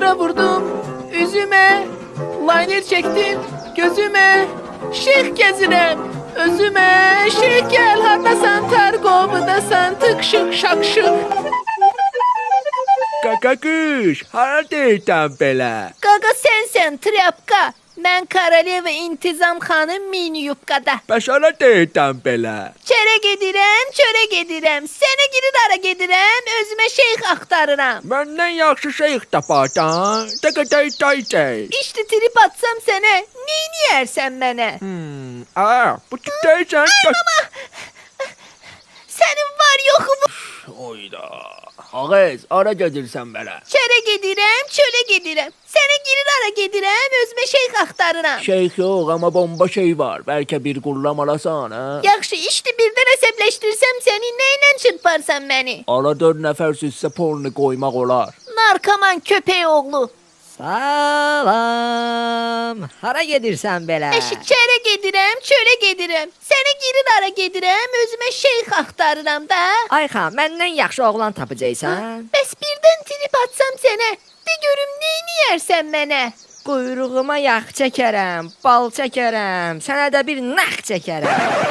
pudra vurdum üzüme, liner çektim gözüme, şeyh gezirem özüme. Şeyh gel hardasan Tergov'dasan tık şık şak şık. Kaka kış, haradaydın belə? Qaqa sensen trapka. Ben Karaleva İntizam Hanım mini yupkada. Bəs haradaydın belə? Çere gedirem, çöre gedirem. Seni girir ara gedirem, özüme şeyh aktarıram. Məndən yaxşı şeyx taparsan, tay. İşte trip atsam sana, neyini yersen bana? Bu tipdəysən. Senin var yokumu. Oyda. Ağız, ara gedirsən belə? Çere gedirem, çöle gedirem. Seni girir ara gedirem, özüme şeyh aktarıram. Şeyx yox, amma bomba şey var. Bəlkə bir qullam alasan, ha? Yaxşı, işte birden hesapleştirsem seni neyle çırparsan beni? Ara 4 nəfər süzsə pornu qoymaq olar. Narkoman köpeği oğlu. Salam. Hara gedirsən belə? Eşit çere gedirem, çöle gedirem. Seni girir ara gedirem, özüme şeyh aktarıram da. Ayxan, məndən yaxşı oğlan tapacaqsan. Bəs birden trip atsam sənə, de görüm neyini yersən mənə? Quyruğuma yağ çəkərəm, bal çəkərəm, sənə də bir nax çəkərəm.